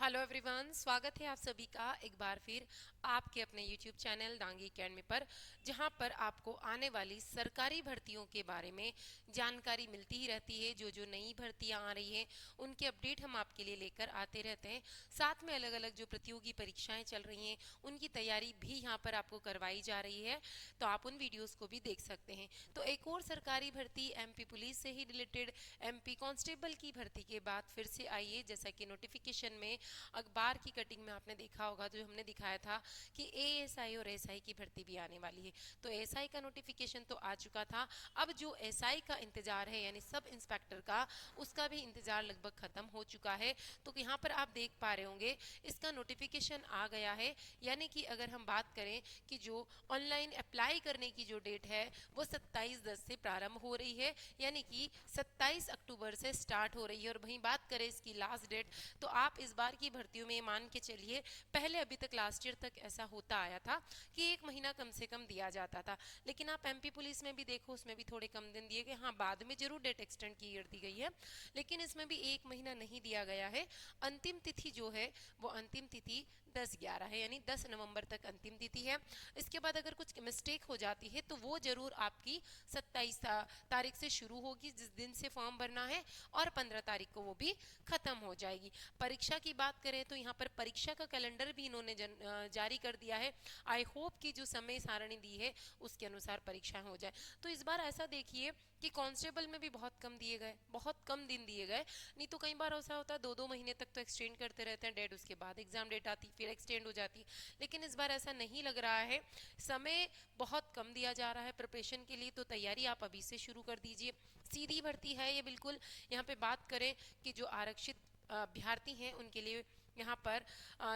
Hello everyone, स्वागत है आप सभी का एक बार फिर आपके अपने यूट्यूब चैनल डांगी अकेडमी पर, जहां पर आपको आने वाली सरकारी भर्तियों के बारे में जानकारी मिलती ही रहती है। जो जो नई भर्तियां आ रही हैं उनके अपडेट हम आपके लिए लेकर आते रहते हैं। साथ में अलग अलग जो प्रतियोगी परीक्षाएं चल रही हैं उनकी तैयारी भी यहाँ पर आपको करवाई जा रही है, तो आप उन वीडियोज़ को भी देख सकते हैं। तो एक और सरकारी भर्ती एमपी पुलिस से ही रिलेटेड एमपी कांस्टेबल की भर्ती के बाद फिर से आई है। जैसा कि नोटिफिकेशन में अखबार की कटिंग में आपने देखा होगा, जो हमने दिखाया था कि एएसआई और एसआई की भर्ती भी आने वाली है। तो एसआई का नोटिफिकेशन तो आ चुका था, अब जो एसआई का इंतजार है यानी सब इंस्पेक्टर का, उसका भी इंतजार लगभग खत्म हो चुका है। तो यहाँ पर आप देख पा रहे होंगे इसका नोटिफिकेशन आ गया है। यानी कि अगर हम बात करें कि जो ऑनलाइन अप्लाई करने की जो डेट है वो 27/10 से प्रारंभ हो रही है, यानी कि 27 अक्टूबर से स्टार्ट हो रही है। और वहीं बात करें इसकी लास्ट डेट, तो आप इस बार की भर्तियों में मान के चलिए, पहले अभी तक लास्ट ईयर तक ऐसा होता आया था कि 1 महीना कम से कम दिया जाता था। लेकिन आप एमपी पुलिस में भी देखो, उसमें भी थोड़े कम दिन दिए गए। हाँ, बाद में जरूर डेट एक्सटेंड की दी गई है, लेकिन इसमें भी 1 महीना नहीं दिया गया है। अंतिम तिथि जो है वो अंतिम तिथि 10/11 है, यानी 10 नवंबर तक अंतिम तिथि है। इसके बाद अगर कुछ मिस्टेक हो जाती है तो वो जरूर आपकी 27 तारीख से शुरू होगी, जिस दिन से फॉर्म भरना है, और 15 तारीख को वो भी खत्म हो जाएगी। परीक्षा की बात करें तो यहाँ पर परीक्षा का कैलेंडर भी इन्होंने जारी कर दिया है। आई होप कि जो समय सारणी दी है उसके अनुसार परीक्षाएं हो जाए। तो इस बार ऐसा देखिए कि कांस्टेबल में भी बहुत कम दिए गए, बहुत कम दिन दिए गए। नहीं तो कई बार ऐसा होता है 2-2 महीने तक तो एक्सटेंड करते रहते हैं डेट, उसके बाद एग्जाम डेट आती फिर एक्सटेंड हो जाती। लेकिन इस बार ऐसा नहीं लग रहा है, समय बहुत कम दिया जा रहा है प्रिपरेशन के लिए। तो तैयारी आप अभी से शुरू कर दीजिए। सीधी भर्ती है ये बिल्कुल। यहाँ पे बात करें कि जो आरक्षित अभ्यर्थी हैं उनके लिए यहाँ पर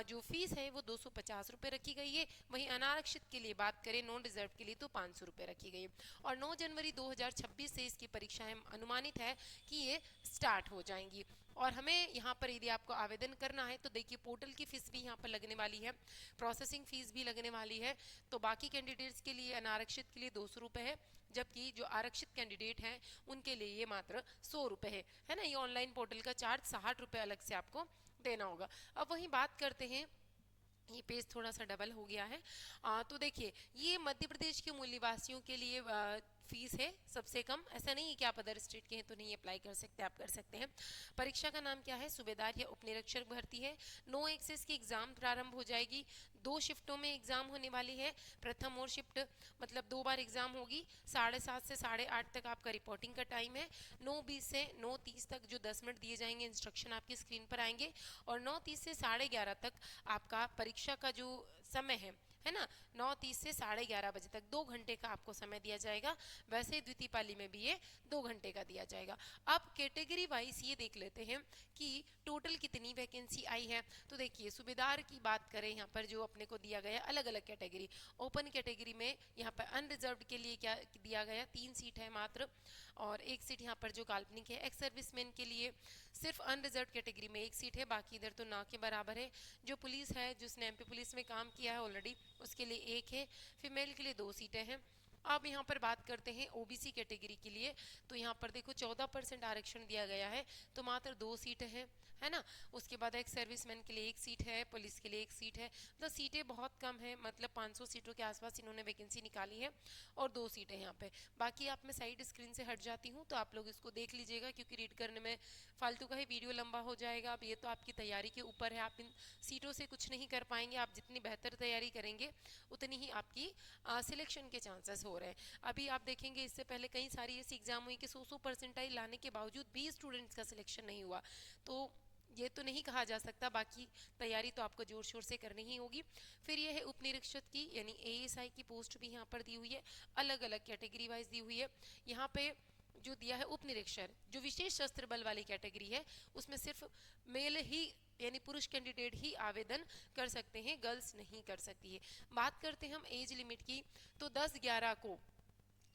जो फीस है वो 250 रुपये रखी गई है। वहीं अनारक्षित के लिए बात करें, नॉन रिजर्व के लिए, तो 500 रुपये रखी गई है। और 9 जनवरी 2026 से इसकी परीक्षाएं अनुमानित है कि ये स्टार्ट हो जाएंगी। और हमें यहाँ पर यदि आपको आवेदन करना है तो देखिए, पोर्टल की फीस भी यहाँ पर लगने वाली है, प्रोसेसिंग फीस भी लगने वाली है। तो बाकी कैंडिडेट्स के लिए, अनारक्षित के लिए 200 रुपये है, जबकि जो आरक्षित कैंडिडेट हैं उनके लिए ये मात्र 100 रुपये है ना। ये ऑनलाइन पोर्टल का चार्ज 60 रुपये अलग से आपको देना होगा। अब वहीं बात करते हैं, ये पेज थोड़ा सा डबल हो गया है। तो देखिए, ये मध्य प्रदेश के मूल निवासियों के लिए फीस है सबसे कम। ऐसा नहीं है कि आप अदर स्टेट के हैं तो नहीं अप्लाई कर सकते, आप कर सकते हैं। परीक्षा का नाम क्या है? सूबेदार या उपनिरीक्षक भर्ती है। 9 एक्सेस की एग्जाम प्रारंभ हो जाएगी। 2 शिफ्टों में एग्जाम होने वाली है। प्रथम और शिफ्ट मतलब 2 बार एग्जाम होगी। 7:30 से 8:30 तक आपका रिपोर्टिंग का टाइम है। 9:20 से 9:30 तक जो 10 मिनट दिए जाएंगे, इंस्ट्रक्शन आपकी स्क्रीन पर आएंगे। और 9:30 से 11:30 तक आपका परीक्षा का जो समय है ना, 9:30 से 11:30 बजे तक 2 घंटे का आपको समय दिया जाएगा। वैसे द्वितीय पाली में भी ये 2 घंटे का दिया जाएगा। अब कैटेगरी वाइज ये देख लेते हैं कि टोटल कितनी वैकेंसी आई है। तो देखिए, सूबेदार की बात करें, यहाँ पर जो अपने को दिया गया अलग अलग कैटेगरी, ओपन कैटेगरी में यहाँ पर अनरिजर्व्ड के लिए क्या दिया गया, 3 सीट है मात्र। और 1 सीट यहाँ पर जो काल्पनिक है, एक्स सर्विसमैन के लिए सिर्फ अनरिजर्व्ड कैटेगरी में 1 सीट है, बाकी इधर तो ना के बराबर है। जो पुलिस है, जिसने एमपी पुलिस में काम किया है ऑलरेडी, उसके लिए 1 है। फीमेल के लिए 2 सीटें हैं। अब यहाँ पर बात करते हैं ओबीसी कैटेगरी के लिए, तो यहाँ पर देखो 14% आरक्षण दिया गया है, तो मात्र 2 सीटें हैं, है ना। उसके बाद एक सर्विसमैन के लिए 1 सीट है, पुलिस के लिए 1 सीट है। तो सीटें बहुत कम है, मतलब 500 सीटों के आसपास इन्होंने वैकेंसी निकाली है, और 2 सीटें यहाँ पे। बाकी आप, मैं साइड स्क्रीन से हट जाती हूँ तो आप लोग इसको देख लीजिएगा, क्योंकि रीड करने में फालतू का ही वीडियो लंबा हो जाएगा। अब ये तो आपकी तैयारी के ऊपर है, आप इन सीटों से कुछ नहीं कर पाएंगे। आप जितनी बेहतर तैयारी करेंगे उतनी ही आपकी सिलेक्शन के चांसेस हो रहे हैं। अभी आप देखेंगे, इससे पहले कई सारी ऐसी एग्जाम हुई कि 100 परसेंटाइल लाने के बावजूद भी स्टूडेंट्स का सिलेक्शन नहीं हुआ। तो ये तो नहीं कहा जा सकता, बाकी तैयारी तो आपको जोर शोर से करनी ही होगी। फिर ये है उपनिरीक्षक की, यानी एएसआई की पोस्ट भी यहाँ पर दी हुई है, अलग अलग कैटेगरी वाइज दी हुई है। यहाँ पे जो दिया है उपनिरीक्षक, जो विशेष शस्त्र बल वाली कैटेगरी है, उसमें सिर्फ मेल ही यानी पुरुष कैंडिडेट ही आवेदन कर सकते हैं, गर्ल्स नहीं कर सकती है। बात करते हैं हम एज लिमिट की, तो 10/11 को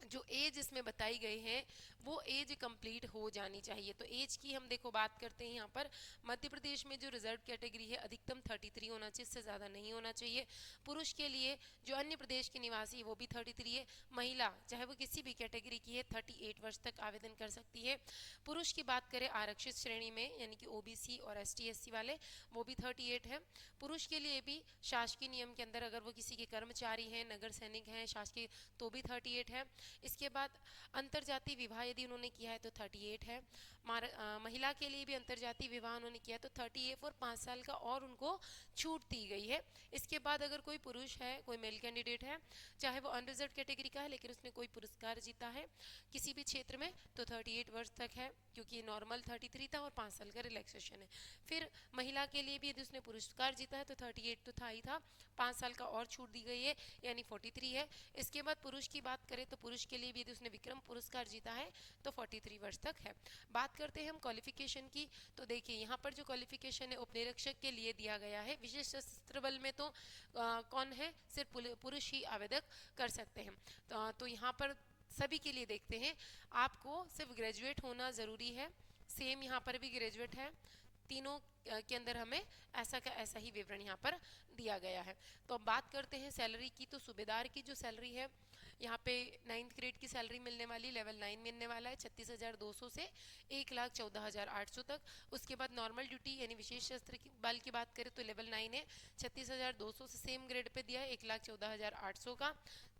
जो एज इसमें बताई गई है वो एज कंप्लीट हो जानी चाहिए। तो एज की हम देखो बात करते हैं यहाँ पर, मध्य प्रदेश में जो रिजर्व कैटेगरी है अधिकतम 33 होना चाहिए, इससे ज़्यादा नहीं होना चाहिए। पुरुष के लिए जो अन्य प्रदेश के निवासी है वो भी 33 है। महिला चाहे वो किसी भी कैटेगरी की है 38 वर्ष तक आवेदन कर सकती है। पुरुष की बात करें आरक्षित श्रेणी में यानी कि ओबीसी और एसटी एससी वाले, वो भी 38 है। पुरुष के लिए भी शासकीय नियम के अंदर अगर वो किसी के कर्मचारी हैं, नगर सैनिक हैं शासकीय, तो भी 38 है। इसके बाद अंतरजातीय विवाह यदि उन्होंने किया है तो 38 है। महिला के लिए भी अंतरजातीय विवाह उन्होंने किया है तो 38 और 5 साल का और उनको छूट दी गई है। इसके बाद अगर कोई पुरुष है, कोई मेल कैंडिडेट है, चाहे वो अनरिजर्व कैटेगरी का है लेकिन उसने कोई पुरस्कार जीता है किसी भी क्षेत्र में, तो 38 वर्ष तक है क्योंकि नॉर्मल 33 था और 5 साल का रिलैक्सेशन है। फिर महिला के लिए भी यदि उसने पुरस्कार जीता है तो 38 तो था ही था, 5 साल का और छूट दी गई है यानी 43 है। इसके बाद पुरुष की बात करें तो पुरुष के लिए भी यदि उसने विक्रम पुरस्कार जीता है तो 43 वर्ष तक है। बात करते हैं हम क्वालिफिकेशन की, तो देखिए यहाँ पर जो क्वालिफिकेशन है उपनिरीक्षक के लिए दिया गया है। विशेष सशस्त्र बल में तो कौन है, सिर्फ पुरुष ही आवेदक कर सकते हैं। तो यहाँ पर सभी के लिए देखते हैं, आपको सिर्फ ग्रेजुएट होना ज़रूरी है। सेम यहाँ पर भी ग्रेजुएट है, तीनों के अंदर हमें ऐसा का ऐसा ही विवरण यहाँ पर दिया गया है। तो अब बात करते हैं सैलरी की, तो सूबेदार की जो सैलरी है यहाँ पे 9th ग्रेड की सैलरी मिलने वाली, लेवल 9 मिलने वाला है 36,200 से 1,14,800 तक। उसके बाद नॉर्मल ड्यूटी यानी विशेष शस्त्र की बल की बात करें तो लेवल 9 है 36,200 से सेम ग्रेड पे दिया है 1,14,800 का,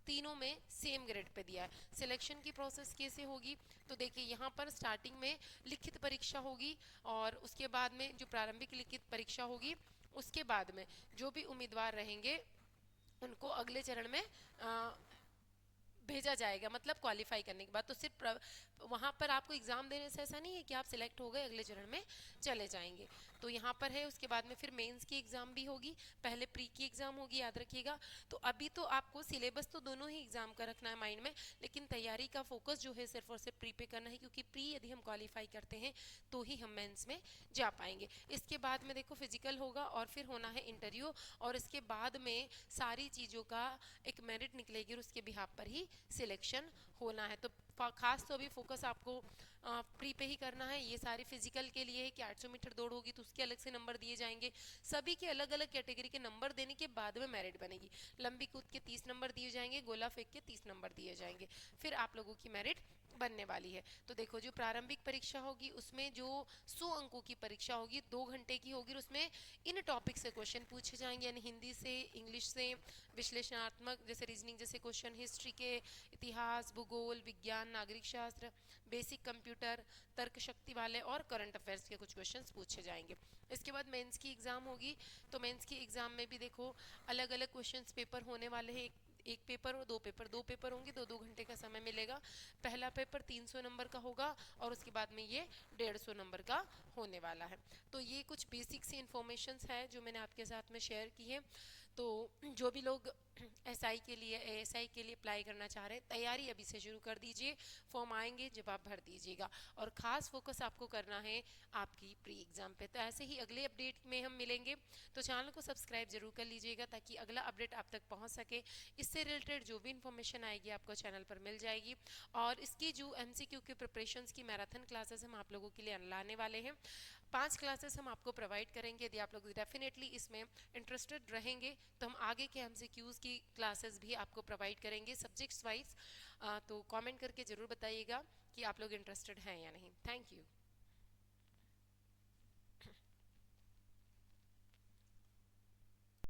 तीनों में सेम ग्रेड पे दिया है। सिलेक्शन की प्रोसेस कैसे होगी, तो देखिए यहाँ पर स्टार्टिंग में लिखित परीक्षा होगी और उसके बाद में जो प्रारंभिक लिखित परीक्षा होगी, उसके बाद में जो भी उम्मीदवार रहेंगे उनको अगले चरण में भेजा जाएगा, मतलब क्वालिफाई करने के बाद। तो सिर्फ वहाँ पर आपको एग्जाम देने से ऐसा नहीं है कि आप सिलेक्ट हो गए अगले चरण में चले जाएंगे। तो यहाँ पर है, उसके बाद में फिर मेंस की एग्जाम भी होगी, पहले प्री की एग्जाम होगी, याद रखिएगा। तो अभी तो आपको सिलेबस तो दोनों ही एग्जाम का रखना है माइंड में, लेकिन तैयारी का फोकस जो है सिर्फ और सिर्फ प्री पे करना है, क्योंकि प्री यदि हम क्वालिफाई करते हैं तो ही हम मेंस में जा पाएंगे। इसके बाद में देखो फिजिकल होगा और फिर होना है इंटरव्यू, और इसके बाद में सारी चीज़ों का एक मेरिट निकलेगी और उसके बिहाफ पर ही सिलेक्शन होना है। तो खास तो अभी फोकस आपको प्री पे ही करना है। ये सारी फिजिकल के लिए है कि 800 मीटर दौड़ होगी तो उसके अलग से नंबर दिए जाएंगे, सभी के अलग अलग कैटेगरी के नंबर देने के बाद में मेरिट बनेगी। लंबी कूद के 30 नंबर दिए जाएंगे, गोला फेंक के 30 नंबर दिए जाएंगे, फिर आप लोगों की मेरिट बनने वाली है। तो देखो जो प्रारंभिक परीक्षा होगी उसमें जो 100 अंकों की परीक्षा होगी 2 घंटे की होगी, और उसमें इन टॉपिक से क्वेश्चन पूछे जाएंगे, यानी हिंदी से, इंग्लिश से, विश्लेषणात्मक जैसे रीजनिंग जैसे क्वेश्चन, हिस्ट्री के, इतिहास, भूगोल, विज्ञान, नागरिक शास्त्र, बेसिक कंप्यूटर, तर्क शक्ति वाले और करंट अफेयर्स के कुछ क्वेश्चंस पूछे जाएंगे। इसके बाद मेंस की एग्जाम होगी, तो मेंस की एग्जाम में भी देखो अलग अलग क्वेश्चंस पेपर होने वाले हैं। एक पेपर और दो पेपर होंगे, 2-2 घंटे का समय मिलेगा। पहला पेपर 300 नंबर का होगा और उसके बाद में ये 150 नंबर का होने वाला है। तो ये कुछ बेसिक सी इन्फॉर्मेशंस है जो मैंने आपके साथ में शेयर की है। तो जो भी लोग एसआई के लिए, एएसआई के लिए अप्लाई करना चाह रहे हैं, तैयारी अभी से शुरू कर दीजिए, फॉर्म आएंगे जब आप भर दीजिएगा, और खास फोकस आपको करना है आपकी प्री एग्जाम पे। तो ऐसे ही अगले अपडेट में हम मिलेंगे, तो चैनल को सब्सक्राइब जरूर कर लीजिएगा ताकि अगला अपडेट आप तक पहुंच सके। इससे रिलेटेड जो भी इन्फॉर्मेशन आएगी आपको चैनल पर मिल जाएगी। और इसकी जो एमसीक्यू की प्रिपरेशंस की मैराथन क्लासेस हम आप लोगों के लिए लाने वाले हैं, 5 क्लासेस हम आपको प्रोवाइड करेंगे। यदि आप लोग डेफिनेटली इसमें इंटरेस्टेड रहेंगे तो हम आगे के एमसीक्यूज़ की क्लासेस भी आपको प्रोवाइड करेंगे सब्जेक्ट्स वाइज। तो कमेंट करके ज़रूर बताइएगा कि आप लोग इंटरेस्टेड हैं या नहीं। Thank you.